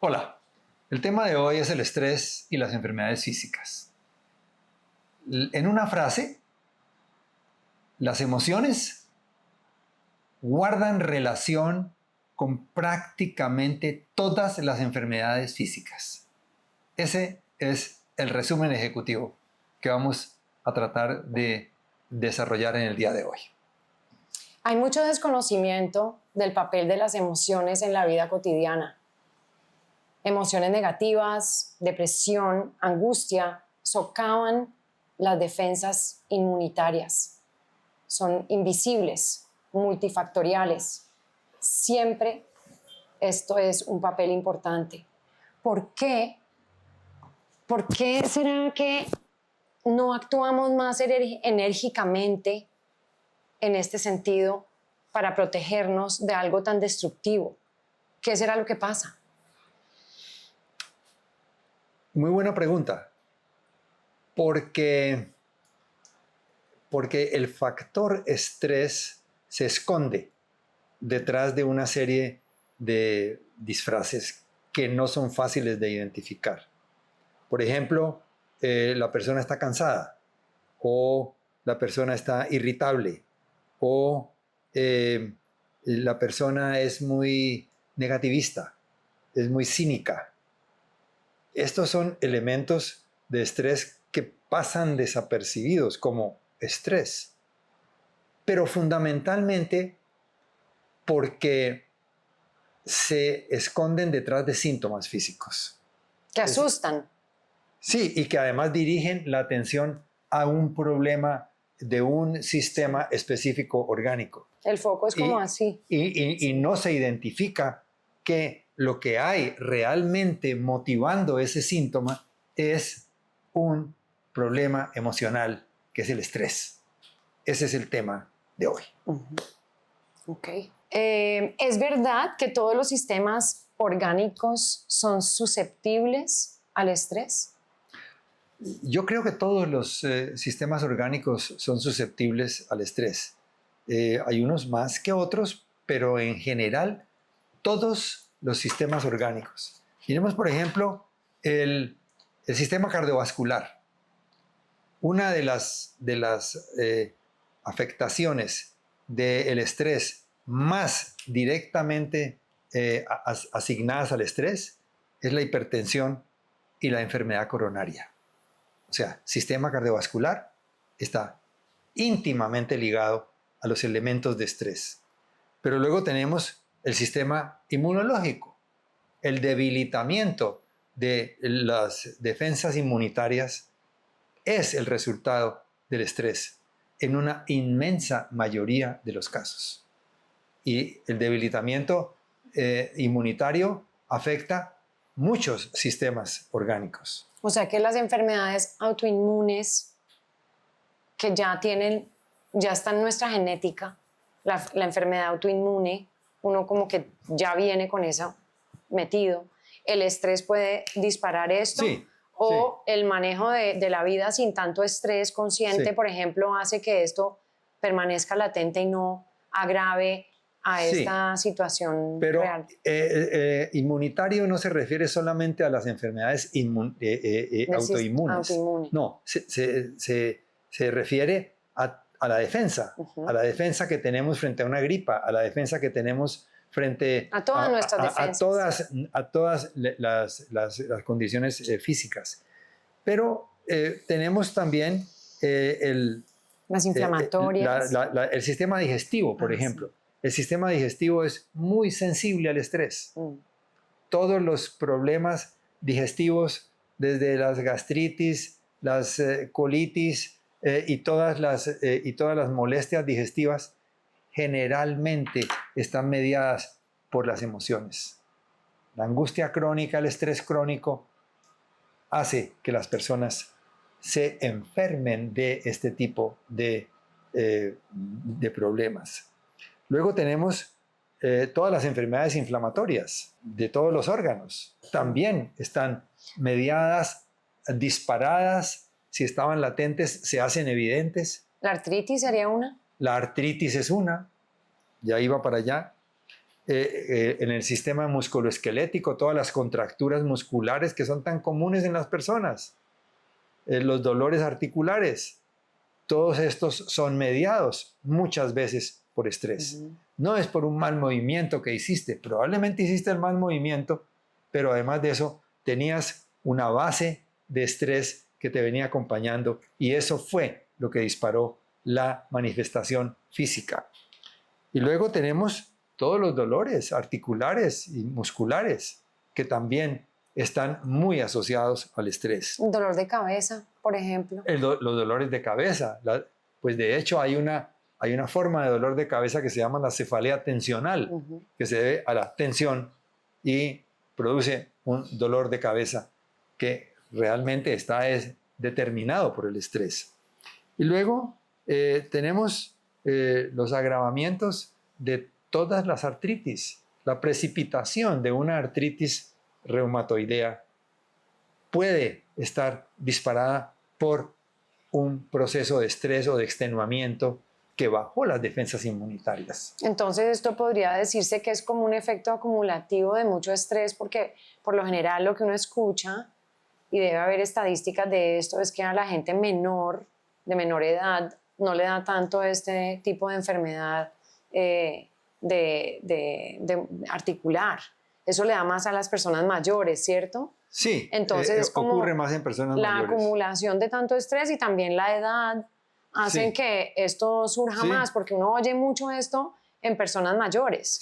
Hola, el tema de hoy es el estrés y las enfermedades físicas. En una frase, las emociones guardan relación con prácticamente todas las enfermedades físicas. Ese es el resumen ejecutivo que vamos a tratar de desarrollar en el día de hoy. Hay mucho desconocimiento del papel de las emociones en la vida cotidiana. Emociones negativas, depresión, angustia, socavan las defensas inmunitarias. Son invisibles, multifactoriales. Siempre esto es un papel importante. ¿Por qué? ¿Por qué será que no actuamos más enérgicamente en este sentido para protegernos de algo tan destructivo? ¿Qué será lo que pasa? Muy buena pregunta, porque el factor estrés se esconde detrás de una serie de disfraces que no son fáciles de identificar. Por ejemplo, la persona está cansada, o la persona está irritable, o la persona es muy negativista, es muy cínica. Estos son elementos de estrés que pasan desapercibidos como estrés, pero fundamentalmente porque se esconden detrás de síntomas físicos. Que asustan. Sí, y que además dirigen la atención a un problema de un sistema específico orgánico. El foco es como así. Y no se identifica que lo que hay realmente motivando ese síntoma es un problema emocional, que es el estrés. Ese es el tema de hoy. Ok. ¿Es verdad que todos los sistemas orgánicos son susceptibles al estrés? Yo creo que todos los sistemas orgánicos son susceptibles al estrés. Hay unos más que otros, pero en general todos los sistemas orgánicos. Miremos, por ejemplo, el sistema cardiovascular. Una de las afectaciones del estrés más directamente asignadas al estrés es la hipertensión y la enfermedad coronaria. O sea, sistema cardiovascular está íntimamente ligado a los elementos de estrés. Pero luego tenemos el sistema inmunológico. El debilitamiento de las defensas inmunitarias es el resultado del estrés en una inmensa mayoría de los casos. Y el debilitamiento inmunitario afecta muchos sistemas orgánicos. O sea que las enfermedades autoinmunes que ya están en nuestra genética, la enfermedad autoinmune, uno como que ya viene con eso metido. ¿El estrés puede disparar esto? Sí. ¿O el manejo de la vida sin tanto estrés consciente, por ejemplo, hace que esto permanezca latente y no agrave a esta situación real? Pero inmunitario no se refiere solamente a las enfermedades autoinmunes. No, se refiere a la defensa, a la defensa que tenemos frente a una gripa, a la defensa que tenemos frente a todas nuestras defensas. a todas las condiciones físicas. Pero tenemos también las inflamatorias. El sistema digestivo, por ejemplo. Sí. El sistema digestivo es muy sensible al estrés. Todos los problemas digestivos, desde las gastritis, las colitis y todas las molestias digestivas, generalmente están mediadas por las emociones. La angustia crónica, el estrés crónico, hace que las personas se enfermen de este tipo de problemas. Luego tenemos todas las enfermedades inflamatorias de todos los órganos. También están mediadas, disparadas. Si estaban latentes, se hacen evidentes. ¿La artritis sería una? La artritis es una. Ya iba para allá. en el sistema musculoesquelético, todas las contracturas musculares que son tan comunes en las personas, los dolores articulares, todos estos son mediados muchas veces por estrés. No es por un mal movimiento que hiciste, probablemente hiciste el mal movimiento, pero además de eso tenías una base de estrés que te venía acompañando y eso fue lo que disparó la manifestación física. Y luego tenemos todos los dolores articulares y musculares que también están muy asociados al estrés. Un dolor de cabeza, por ejemplo. Los dolores de cabeza. Pues de hecho hay una forma de dolor de cabeza que se llama la cefalea tensional, que se debe a la tensión y produce un dolor de cabeza que realmente está determinado por el estrés. Y luego tenemos los agravamientos de todas las artritis. La precipitación de una artritis reumatoidea puede estar disparada por un proceso de estrés o de extenuamiento que bajó las defensas inmunitarias. Entonces esto podría decirse que es como un efecto acumulativo de mucho estrés, porque por lo general lo que uno escucha, y debe haber estadísticas de esto, es que a la gente menor, de menor edad, no le da tanto este tipo de enfermedad de articular. Eso le da más a las personas mayores, ¿cierto? Sí, entonces es como ocurre más en personas mayores. La acumulación de tanto estrés y también la edad hacen que esto surja más, porque uno oye mucho esto en personas mayores.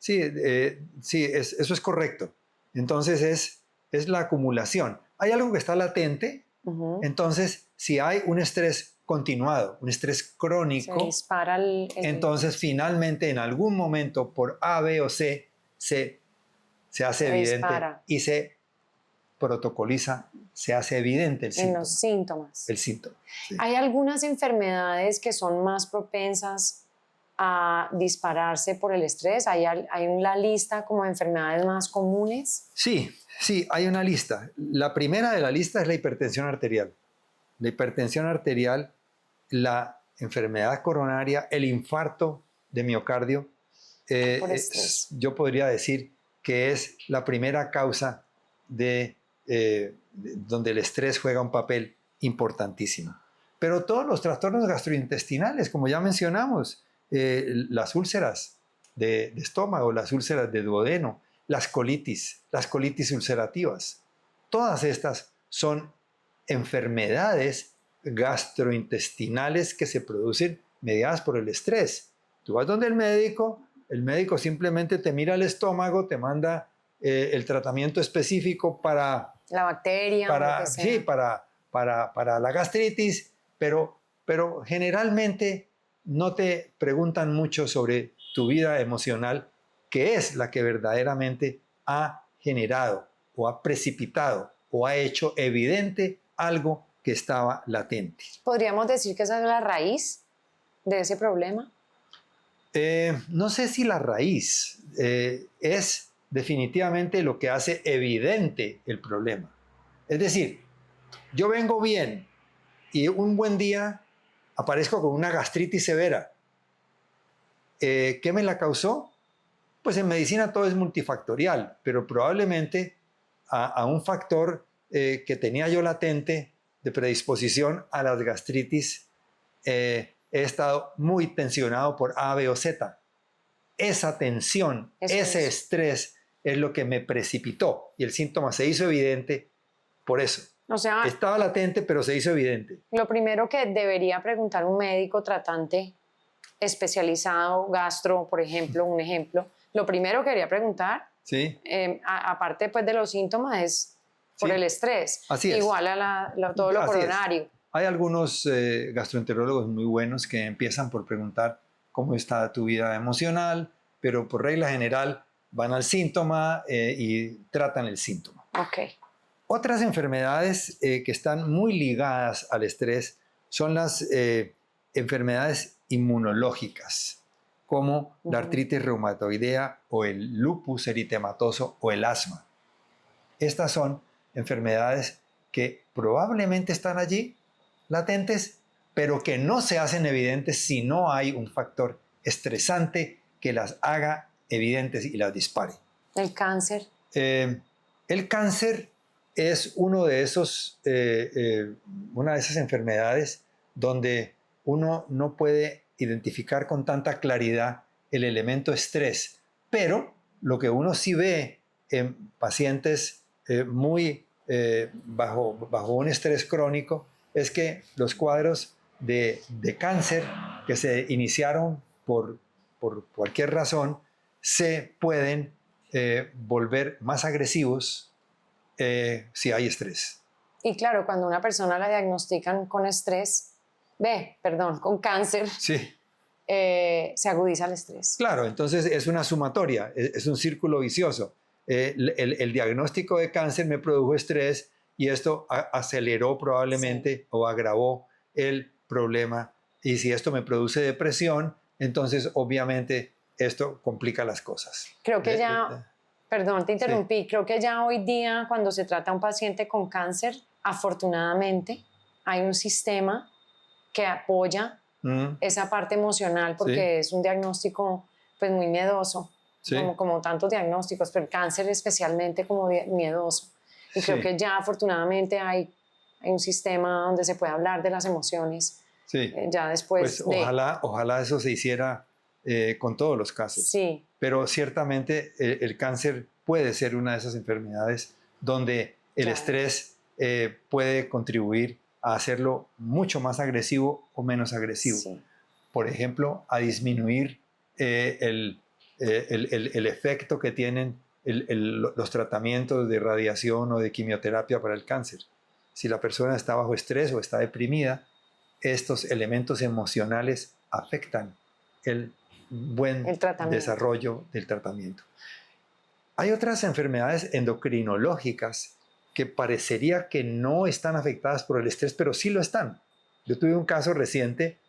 Eso es correcto. Entonces es la acumulación. Hay algo que está latente, entonces si hay un estrés continuado, un estrés crónico, se dispara entonces finalmente en algún momento por A, B o C se hace evidente y se protocoliza, se hace evidente el síntoma. En los síntomas. El síntoma. Sí. ¿Hay algunas enfermedades que son más propensas a dispararse por el estrés? ¿Hay una lista como de enfermedades más comunes? Sí, hay una lista. La primera de la lista es la hipertensión arterial. La hipertensión arterial, la enfermedad coronaria, el infarto de miocardio, yo podría decir que es la primera causa donde el estrés juega un papel importantísimo. Pero todos los trastornos gastrointestinales, como ya mencionamos, las úlceras de estómago, las úlceras de duodeno, las colitis ulcerativas, todas estas son enfermedades gastrointestinales que se producen mediadas por el estrés. Tú vas donde el médico simplemente te mira el estómago, te manda el tratamiento específico para la bacteria, para la gastritis, pero generalmente no te preguntan mucho sobre tu vida emocional, que es la que verdaderamente ha generado o ha precipitado o ha hecho evidente algo que estaba latente. ¿Podríamos decir que esa es la raíz de ese problema? No sé si la raíz es definitivamente lo que hace evidente el problema. Es decir, yo vengo bien y un buen día aparezco con una gastritis severa. ¿Qué me la causó? Pues en medicina todo es multifactorial, pero probablemente a un factor que tenía yo latente de predisposición a las gastritis, he estado muy tensionado por A, B o Z. Esa tensión, ese estrés es lo que me precipitó y el síntoma se hizo evidente por eso. O sea, estaba latente, pero se hizo evidente. Lo primero que debería preguntar un médico tratante especializado, gastro, por ejemplo, un ejemplo, lo primero que debería preguntar, aparte pues, de los síntomas, es por el estrés. Así es. Igual a todo lo coronario. Hay algunos gastroenterólogos muy buenos que empiezan por preguntar cómo está tu vida emocional, pero por regla general van al síntoma y tratan el síntoma. Okay. Otras enfermedades que están muy ligadas al estrés son las enfermedades inmunológicas, como la artritis reumatoidea o el lupus eritematoso o el asma. Estas son enfermedades que probablemente están allí, latentes, pero que no se hacen evidentes si no hay un factor estresante que las haga evidentes y las dispare. El cáncer. El cáncer es una de esas enfermedades donde uno no puede identificar con tanta claridad el elemento estrés, pero lo que uno sí ve en pacientes bajo un estrés crónico es que los cuadros de cáncer que se iniciaron por cualquier razón se pueden volver más agresivos si hay estrés. Y claro, cuando una persona la diagnostican con con cáncer, Sí. Se agudiza el estrés. Claro, entonces es una sumatoria, es un círculo vicioso. El diagnóstico de cáncer me produjo estrés y esto aceleró probablemente o agravó el problema. Y si esto me produce depresión, entonces obviamente esto complica las cosas. Creo que perdón, te interrumpí, sí. Creo que ya hoy día cuando se trata a un paciente con cáncer, afortunadamente hay un sistema que apoya esa parte emocional porque es un diagnóstico pues muy miedoso, como tantos diagnósticos, pero el cáncer especialmente como miedoso. Y creo que ya afortunadamente hay un sistema donde se puede hablar de las emociones. Sí. Ya después pues ojalá eso se hiciera con todos los casos. Sí. Pero ciertamente el cáncer puede ser una de esas enfermedades donde el estrés puede contribuir a hacerlo mucho más agresivo o menos agresivo. Sí. Por ejemplo, a disminuir el efecto que tienen los tratamientos de radiación o de quimioterapia para el cáncer. Si la persona está bajo estrés o está deprimida, estos elementos emocionales afectan el buen desarrollo del tratamiento. Hay otras enfermedades endocrinológicas que parecería que no están afectadas por el estrés, pero sí lo están. Yo tuve un caso reciente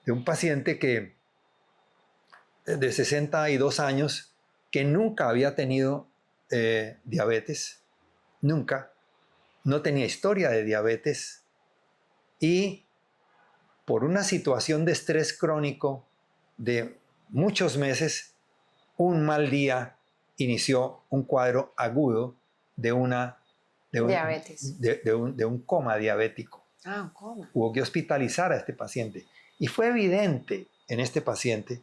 de un paciente de 62 años que nunca había tenido diabetes, nunca, no tenía historia de diabetes y por una situación de estrés crónico de muchos meses, un mal día inició un cuadro agudo de diabetes. De un coma diabético. Un coma. Hubo que hospitalizar a este paciente. Y fue evidente en este paciente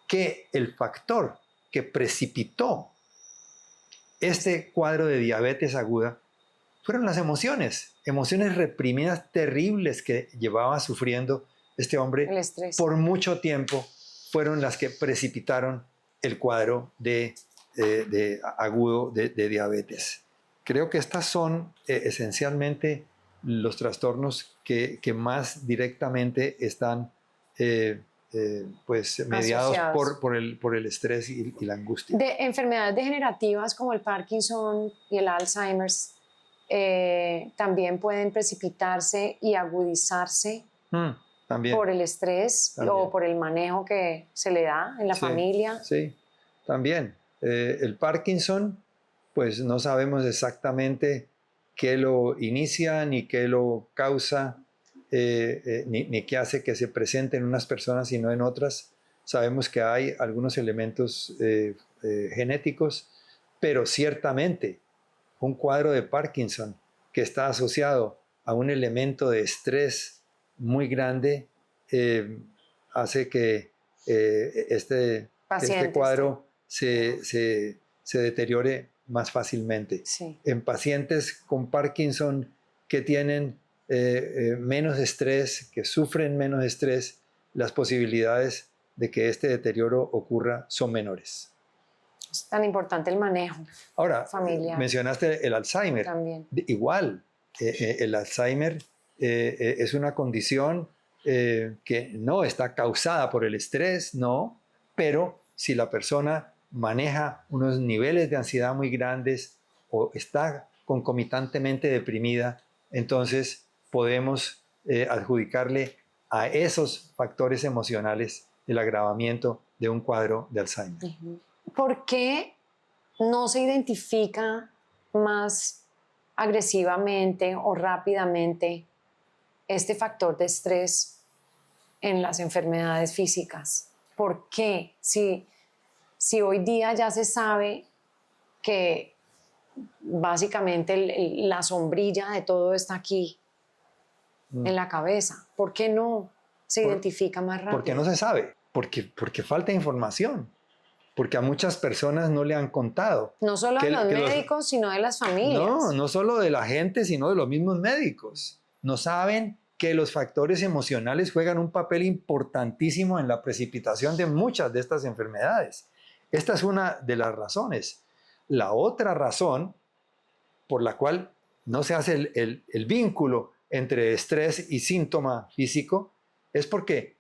que el factor que precipitó este cuadro de diabetes aguda fueron las emociones reprimidas terribles que llevaba sufriendo este hombre por mucho tiempo, fueron las que precipitaron el cuadro agudo de diabetes. Creo que estas son esencialmente los trastornos que más directamente están pues mediados por el estrés y la angustia. De enfermedades degenerativas como el Parkinson y el Alzheimer's también pueden precipitarse y agudizarse por el estrés o por el manejo que se le da en la familia. Sí, también. El Parkinson, pues no sabemos exactamente qué lo inicia ni qué lo causa, ni qué hace que se presente en unas personas y no en otras. Sabemos que hay algunos elementos genéticos, pero ciertamente un cuadro de Parkinson que está asociado a un elemento de estrés muy grande hace que este cuadro se deteriore más fácilmente. Sí. En pacientes con Parkinson que tienen menos estrés, que sufren menos estrés, las posibilidades de que este deterioro ocurra son menores. Es tan importante el manejo familiar. Mencionaste el Alzheimer. También. Igual, el Alzheimer es una condición que no está causada por el estrés, no, pero si la persona maneja unos niveles de ansiedad muy grandes o está concomitantemente deprimida, entonces podemos adjudicarle a esos factores emocionales el agravamiento de un cuadro de Alzheimer. ¿Por qué no se identifica más agresivamente o rápidamente este factor de estrés en las enfermedades físicas? ¿Por qué? Si si hoy día ya se sabe que básicamente la sombrilla de todo está aquí, en la cabeza, ¿por qué no se identifica más rápido? Porque no se sabe, porque falta información, porque a muchas personas no le han contado. No solo de los médicos, sino de las familias. No solo de la gente, sino de los mismos médicos. No saben que los factores emocionales juegan un papel importantísimo en la precipitación de muchas de estas enfermedades. Esta es una de las razones. La otra razón por la cual no se hace el vínculo entre estrés y síntoma físico es porque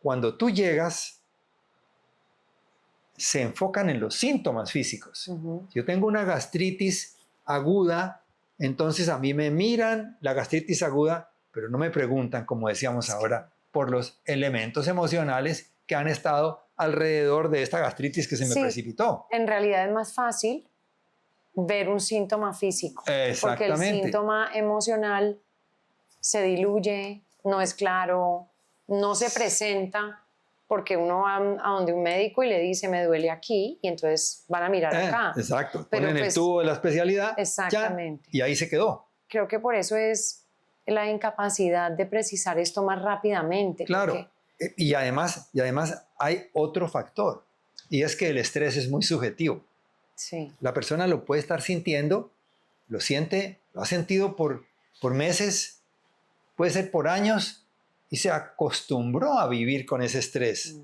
cuando tú llegas, se enfocan en los síntomas físicos. Yo tengo una gastritis aguda, entonces a mí me miran la gastritis aguda, pero no me preguntan, como decíamos ahora, por los elementos emocionales que han estado alrededor de esta gastritis que se me precipitó. En realidad es más fácil ver un síntoma físico, porque el síntoma emocional se diluye, no es claro, no se presenta, porque uno va a donde un médico y le dice me duele aquí y entonces van a mirar acá. Exacto, pero ponen el tubo de la especialidad exactamente. Ya, y ahí se quedó. Creo que por eso es la incapacidad de precisar esto más rápidamente. Claro, y además hay otro factor, y es que el estrés es muy subjetivo. Sí. La persona lo puede estar sintiendo, lo siente, lo ha sentido por meses, puede ser por años, y se acostumbró a vivir con ese estrés.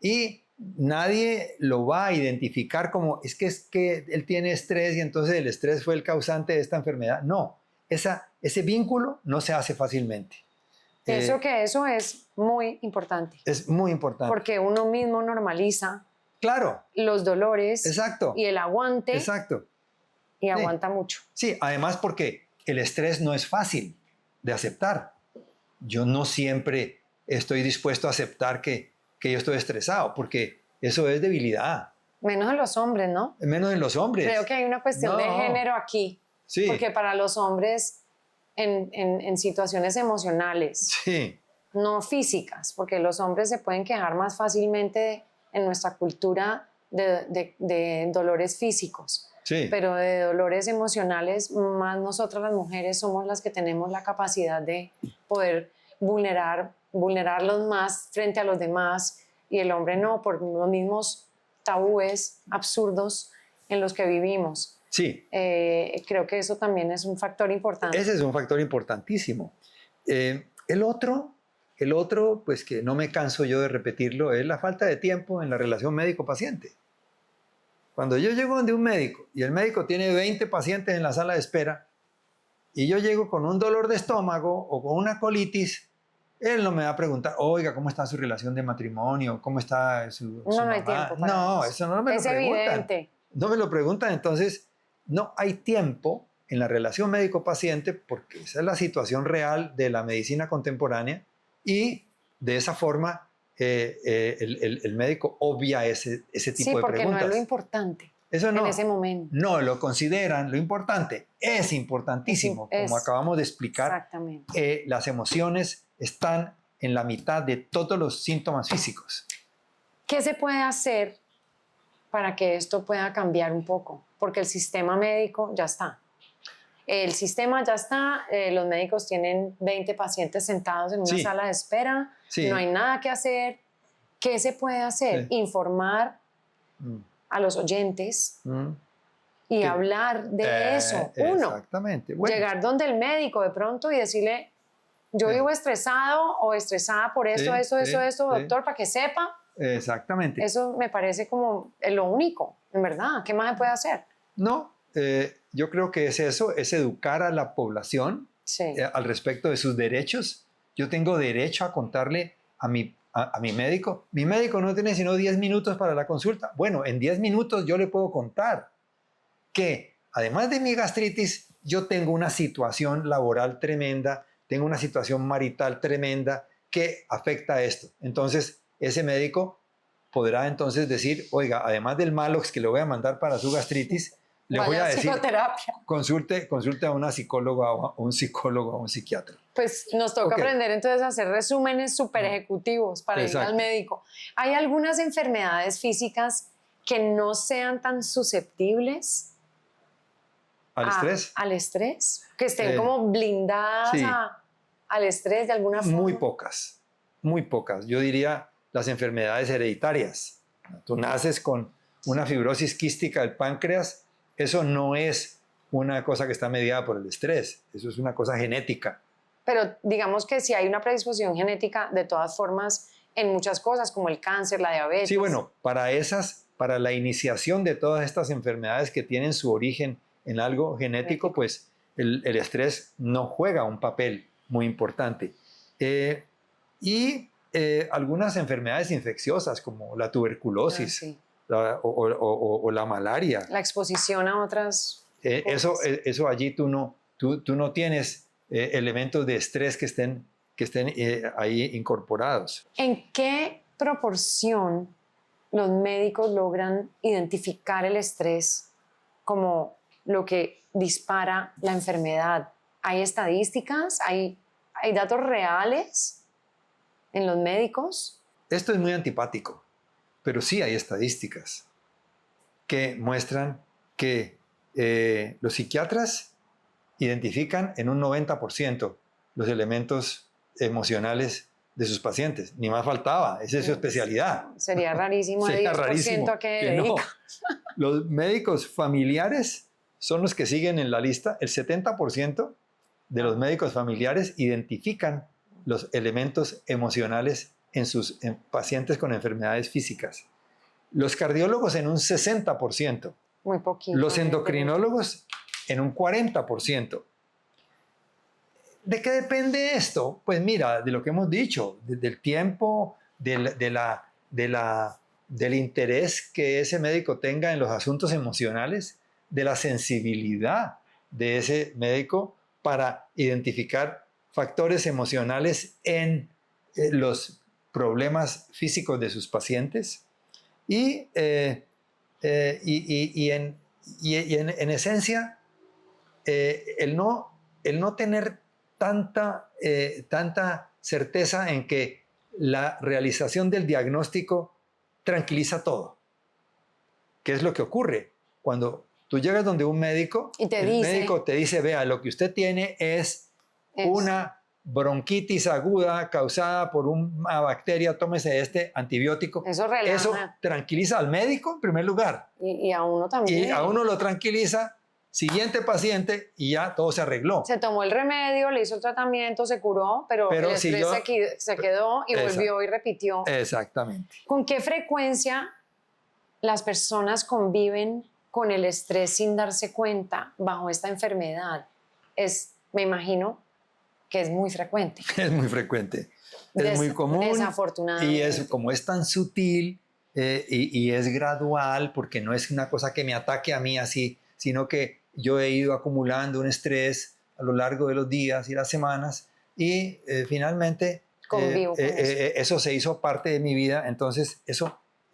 Y nadie lo va a identificar como, es que él tiene estrés y entonces el estrés fue el causante de esta enfermedad. No, ese vínculo no se hace fácilmente. Eso es muy importante. Es muy importante. Porque uno mismo normaliza los dolores. Exacto. Y el aguante. Exacto. Y aguanta mucho. Sí, además porque el estrés no es fácil de aceptar. Yo no siempre estoy dispuesto a aceptar que yo estoy estresado, porque eso es debilidad. Menos en los hombres, ¿no? Menos en los hombres. Creo que hay una cuestión de género aquí. Sí. Porque para los hombres, en situaciones emocionales, sí, no físicas, porque los hombres se pueden quejar más fácilmente en nuestra cultura de dolores físicos. Sí. Pero de dolores emocionales, más nosotras las mujeres somos las que tenemos la capacidad de poder vulnerarlos más frente a los demás, y el hombre no, por los mismos tabúes absurdos en los que vivimos. Sí. Creo que eso también es un factor importante. Ese es un factor importantísimo. El otro, pues que no me canso yo de repetirlo, es la falta de tiempo en la relación médico-paciente. Cuando yo llego donde un médico y el médico tiene 20 pacientes en la sala de espera y yo llego con un dolor de estómago o con una colitis, él no me va a preguntar, oiga, ¿cómo está su relación de matrimonio? ¿Cómo está su No mamá? hay tiempo para no, eso no me lo preguntan. Es evidente. No me lo preguntan, entonces no hay tiempo en la relación médico-paciente porque esa es la situación real de la medicina contemporánea y de esa forma el médico obvia ese tipo de preguntas. Sí, porque no es lo importante. Eso no, en ese momento. No lo consideran lo importante. Es importantísimo, como acabamos de explicar. Exactamente. Las emociones están en la mitad de todos los síntomas físicos. ¿Qué se puede hacer para que esto pueda cambiar un poco? Porque el sistema médico ya está. El sistema ya está, los médicos tienen 20 pacientes sentados en una sala de espera, no hay nada que hacer. ¿Qué se puede hacer? Informar a los oyentes y hablar de eso. Uno, exactamente. Llegar donde el médico de pronto y decirle, yo vivo estresado o estresada por esto, doctor, para que sepa. Exactamente. Eso me parece como lo único, en verdad. ¿Qué más se puede hacer? No, yo creo que es eso, es educar a la población al respecto de sus derechos. Yo tengo derecho a contarle a mi médico. Mi médico no tiene sino 10 minutos para la consulta. Bueno, en 10 minutos yo le puedo contar que además de mi gastritis, yo tengo una situación laboral tremenda, tengo una situación marital tremenda que afecta a esto. Entonces, ese médico podrá entonces decir, oiga, además del Malox que le voy a mandar para su gastritis, le voy a decir, consulte a una psicóloga o a un psicólogo o a un psiquiatra. Pues nos toca aprender entonces a hacer resúmenes súper ejecutivos para ir al médico. Hay algunas enfermedades físicas que no sean tan susceptibles ¿Al estrés? al estrés, que estén Eh, como blindadas sí. al estrés de alguna forma. Muy pocas, muy pocas. Yo diría las enfermedades hereditarias. Tú naces con una fibrosis quística del páncreas, eso no es una cosa que está mediada por el estrés, eso es una cosa genética. Pero digamos que si hay una predisposición genética, de todas formas, en muchas cosas como el cáncer, la diabetes. Sí, bueno, para la iniciación de todas estas enfermedades que tienen su origen en algo genético, pues el estrés no juega un papel muy importante. Algunas enfermedades infecciosas como la tuberculosis sí. o la malaria. La exposición a otras Eso allí tú no tienes elementos de estrés que estén ahí incorporados. ¿En qué proporción los médicos logran identificar el estrés como lo que dispara la enfermedad? ¿Hay estadísticas? ¿Hay datos reales en los médicos? Esto es muy antipático, pero sí hay estadísticas que muestran que los psiquiatras identifican en un 90% los elementos emocionales de sus pacientes. Ni más faltaba, esa es su especialidad. Sería rarísimo el 10% a qué dedica. No. Los médicos familiares son los que siguen en la lista. El 70% de los médicos familiares identifican los elementos emocionales en pacientes con enfermedades físicas. Los cardiólogos en un 60%. Muy poquito. Los endocrinólogos en un 40%. ¿De qué depende esto? Pues mira, de lo que hemos dicho, del tiempo, del interés que ese médico tenga en los asuntos emocionales, de la sensibilidad de ese médico para identificar factores emocionales en los problemas físicos de sus pacientes y en esencia el no tener tanta certeza en que la realización del diagnóstico tranquiliza todo. ¿Qué es lo que ocurre? Cuando tú llegas donde un médico, y el médico te dice, vea, lo que usted tiene es una bronquitis aguda causada por una bacteria, tómese este antibiótico. Eso relaja. Eso tranquiliza al médico en primer lugar. Y a uno también. Y a uno lo tranquiliza. Siguiente paciente y ya todo se arregló. Se tomó el remedio, le hizo el tratamiento, se curó, pero el estrés se quedó y volvió y repitió. Exactamente. ¿Con qué frecuencia las personas conviven con el estrés sin darse cuenta bajo esta enfermedad? Me imagino que es muy frecuente. Es muy frecuente. Es muy común. Desafortunadamente. Y como es tan sutil y es gradual, porque no es una cosa que me ataque a mí así, sino que yo he ido acumulando un estrés a lo largo de los días y las semanas y finalmente eso se hizo parte de mi vida. Entonces,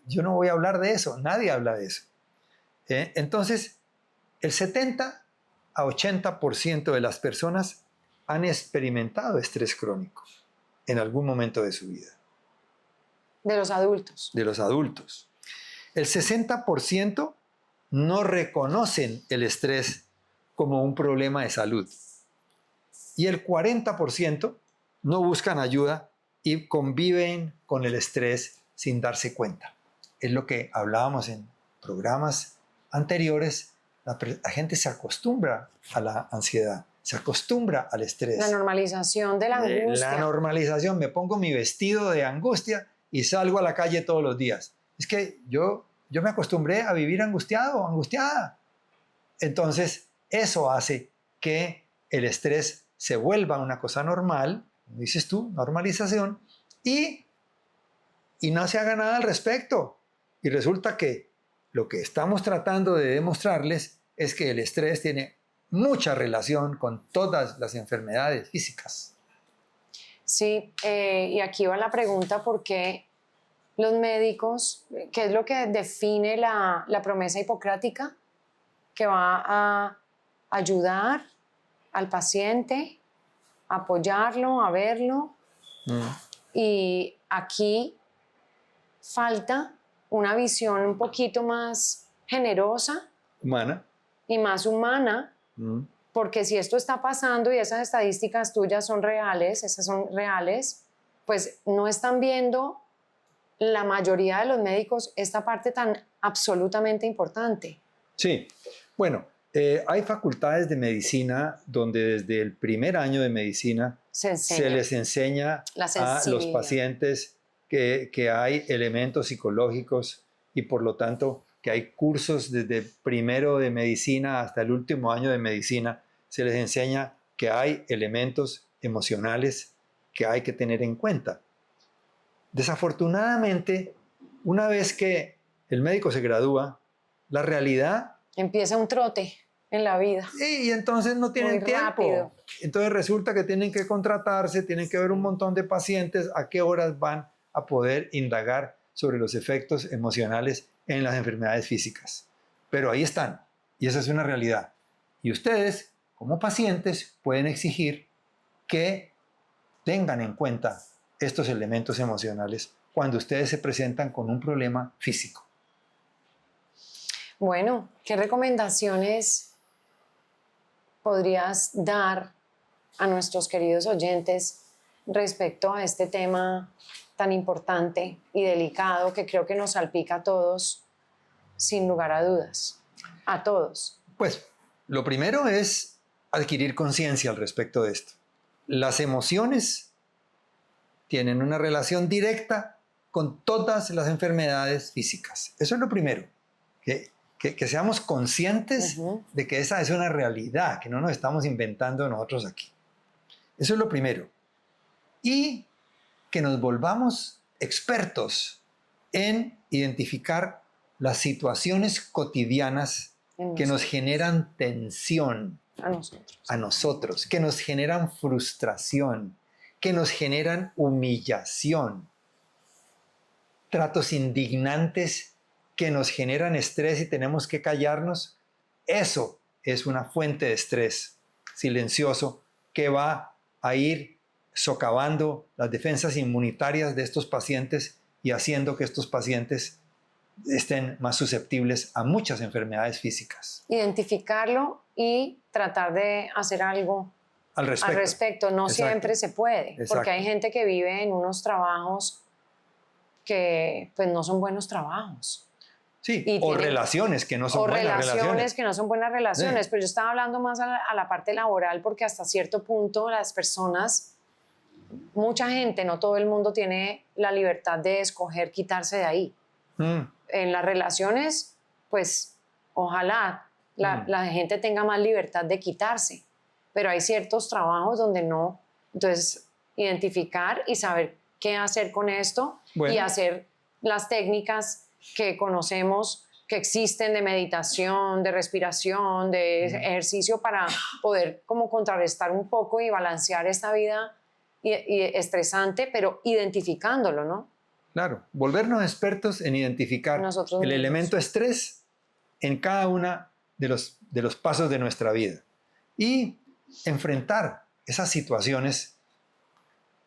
yo no voy a hablar de eso, nadie habla de eso. Entonces, el 70 a 80% de las personas han experimentado estrés crónico en algún momento de su vida. De los adultos. De los adultos. El 60% no reconocen el estrés como un problema de salud. Y el 40% no buscan ayuda y conviven con el estrés sin darse cuenta. Es lo que hablábamos en programas anteriores. La gente se acostumbra a la ansiedad, se acostumbra al estrés. La normalización de la angustia. La normalización. Me pongo mi vestido de angustia y salgo a la calle todos los días. Es que yo me acostumbré a vivir angustiado, angustiada. Entonces, eso hace que el estrés se vuelva una cosa normal, como dices tú, normalización, y no se haga nada al respecto. Y resulta que lo que estamos tratando de demostrarles es que el estrés tiene mucha relación con todas las enfermedades físicas. Sí, y aquí va la pregunta, ¿por qué los médicos, qué es lo que define la promesa hipocrática? Que va a ayudar al paciente, a apoyarlo, a verlo. Y aquí falta una visión un poquito más generosa Humana. y más humana, porque si esto está pasando y esas estadísticas tuyas son reales, esas son reales, pues no están viendo la mayoría de los médicos esta parte tan absolutamente importante. Sí, bueno, hay facultades de medicina donde desde el primer año de medicina se les enseña la a los sensibilidad. pacientes que hay elementos psicológicos y por lo tanto que hay cursos desde primero de medicina hasta el último año de medicina, se les enseña que hay elementos emocionales que hay que tener en cuenta. Desafortunadamente, una vez que el médico se gradúa, la realidad... Empieza un trote en la vida. Y entonces no tienen Muy tiempo. rápido. Entonces resulta que tienen que contratarse, tienen que ver un montón de pacientes, a qué horas van a poder indagar sobre los efectos emocionales en las enfermedades físicas. Pero ahí están, y esa es una realidad. Y ustedes, como pacientes, pueden exigir que tengan en cuenta estos elementos emocionales cuando ustedes se presentan con un problema físico. Bueno, ¿qué recomendaciones podrías dar a nuestros queridos oyentes respecto a este tema tan importante y delicado que creo que nos salpica a todos, sin lugar a dudas? A todos. Pues lo primero es adquirir conciencia al respecto de esto. Las emociones tienen una relación directa con todas las enfermedades físicas. Eso es lo primero, que seamos conscientes de que esa es una realidad, que no nos estamos inventando nosotros aquí. Eso es lo primero. Y que nos volvamos expertos en identificar las situaciones cotidianas que nos generan tensión a nosotros, que nos generan frustración, que nos generan humillación, tratos indignantes que nos generan estrés y tenemos que callarnos. Eso es una fuente de estrés silencioso que va a ir socavando las defensas inmunitarias de estos pacientes y haciendo que estos pacientes estén más susceptibles a muchas enfermedades físicas. Identificarlo y tratar de hacer algo al respecto. No Exacto. Siempre se puede, Exacto. Porque hay gente que vive en unos trabajos que pues no son buenos trabajos. Sí, o relaciones que no son buenas relaciones. Que no son buenas relaciones, Sí. Pero yo estaba hablando más a la parte laboral porque hasta cierto punto las personas, mucha gente, no todo el mundo tiene la libertad de escoger quitarse de ahí. En las relaciones, pues ojalá la gente tenga más libertad de quitarse, pero hay ciertos trabajos donde no. Entonces, identificar y saber qué hacer con esto y hacer las técnicas que conocemos que existen de meditación, de respiración, de ejercicio para poder como contrarrestar un poco y balancear esta vida y estresante, pero identificándolo, ¿no? Claro, volvernos expertos en identificar el elemento estrés en cada uno de los pasos de nuestra vida y enfrentar esas situaciones,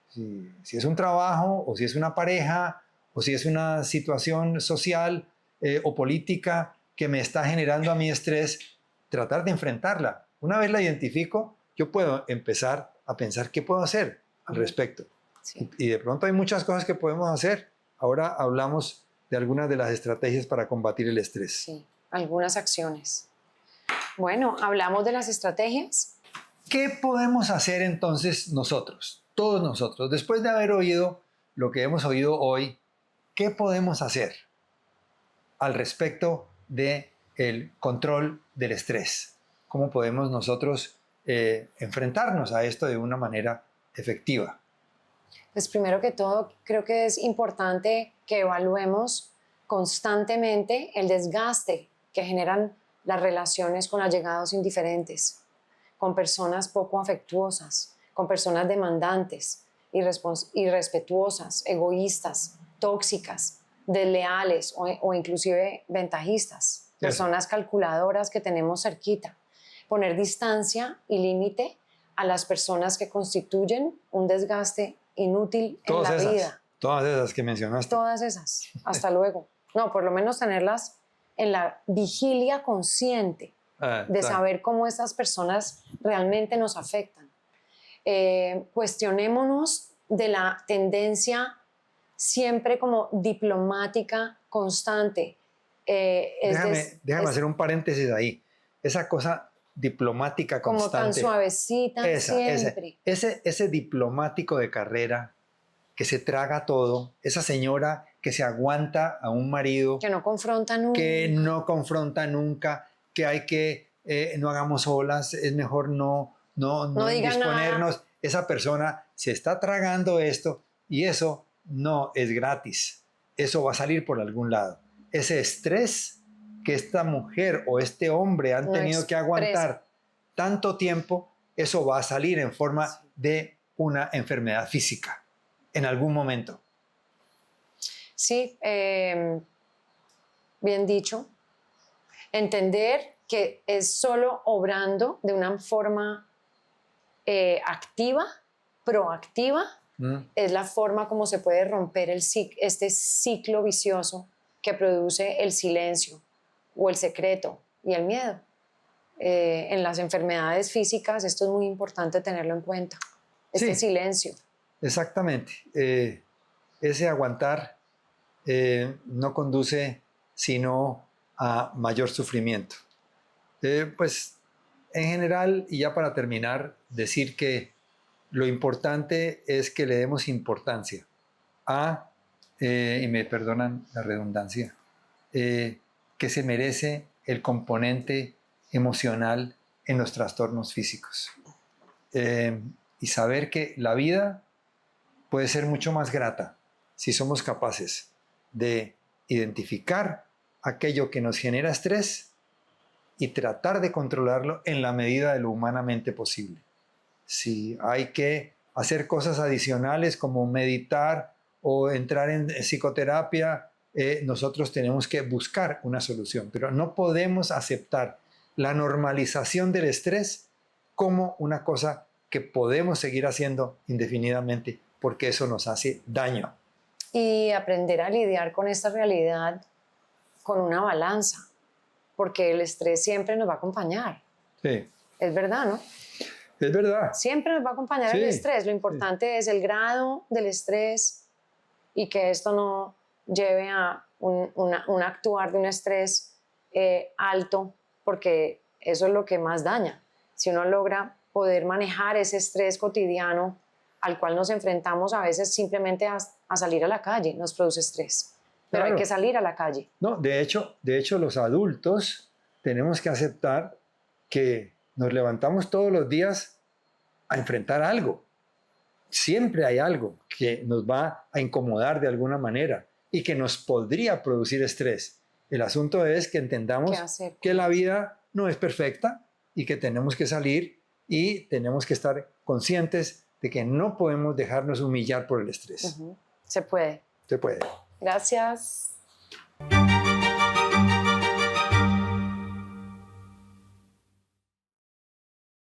si es un trabajo o si es una pareja o si es una situación social o política que me está generando a mí estrés, tratar de enfrentarla. Una vez la identifico, yo puedo empezar a pensar qué puedo hacer al respecto. Sí. Y de pronto hay muchas cosas que podemos hacer. Ahora hablamos de algunas de las estrategias para combatir el estrés. Sí, algunas acciones. Bueno, hablamos de las estrategias. ¿Qué podemos hacer entonces nosotros, todos nosotros, después de haber oído lo que hemos oído hoy? ¿Qué podemos hacer al respecto del control del estrés? ¿Cómo podemos nosotros enfrentarnos a esto de una manera efectiva? Pues primero que todo, creo que es importante que evaluemos constantemente el desgaste que generan las relaciones con allegados indiferentes, con personas poco afectuosas, con personas demandantes, irrespetuosas, egoístas, tóxicas, desleales o inclusive ventajistas, personas calculadoras que tenemos cerquita. Poner distancia y límite a las personas que constituyen un desgaste inútil en la vida. Todas esas que mencionaste. Todas esas. Hasta luego. No, por lo menos tenerlas en la vigilia consciente de Exacto. saber cómo estas personas realmente nos afectan. Cuestionémonos de la tendencia siempre como diplomática constante. Déjame hacer un paréntesis ahí. Esa cosa diplomática como tan constante. suavecita siempre. Ese diplomático de carrera que se traga todo, esa señora que se aguanta a un marido, Que no confronta nunca. que no confronta nunca, que hay que, no hagamos olas, es mejor no diga indisponernos. nada. Esa persona se está tragando esto y eso no es gratis. Eso va a salir por algún lado. Ese estrés que esta mujer o este hombre han No tenido que aguantar expresa. tanto tiempo, eso va a salir en forma Sí. de una enfermedad física en algún momento. Sí, bien dicho. Entender que es solo obrando de una forma activa, proactiva, es la forma como se puede romper este ciclo vicioso que produce el silencio o el secreto y el miedo. En las enfermedades físicas esto es muy importante tenerlo en cuenta, este Sí. silencio. Exactamente. Ese aguantar no conduce sino a mayor sufrimiento. Pues en general, y ya para terminar, decir que lo importante es que le demos importancia a, y me perdonan la redundancia, que se merece el componente emocional en los trastornos físicos. Y saber que la vida puede ser mucho más grata si somos capaces de identificar aquello que nos genera estrés y tratar de controlarlo en la medida de lo humanamente posible. Si hay que hacer cosas adicionales como meditar o entrar en psicoterapia, nosotros tenemos que buscar una solución, pero no podemos aceptar la normalización del estrés como una cosa que podemos seguir haciendo indefinidamente porque eso nos hace daño. Y aprender a lidiar con esta realidad con una balanza, porque el estrés siempre nos va a acompañar. Sí. Es verdad, ¿no? Es verdad. Siempre nos va a acompañar el estrés. Lo importante es el grado del estrés y que esto no lleve a un actuar de un estrés alto, porque eso es lo que más daña. Si uno logra poder manejar ese estrés cotidiano al cual nos enfrentamos a veces simplemente a salir a la calle, nos produce estrés. Pero Claro. hay que salir a la calle. No, de hecho, los adultos tenemos que aceptar que nos levantamos todos los días a enfrentar algo. Siempre hay algo que nos va a incomodar de alguna manera y que nos podría producir estrés. El asunto es que entendamos que la vida no es perfecta y que tenemos que salir y tenemos que estar conscientes de que no podemos dejarnos humillar por el estrés. Se puede. Se puede. Gracias.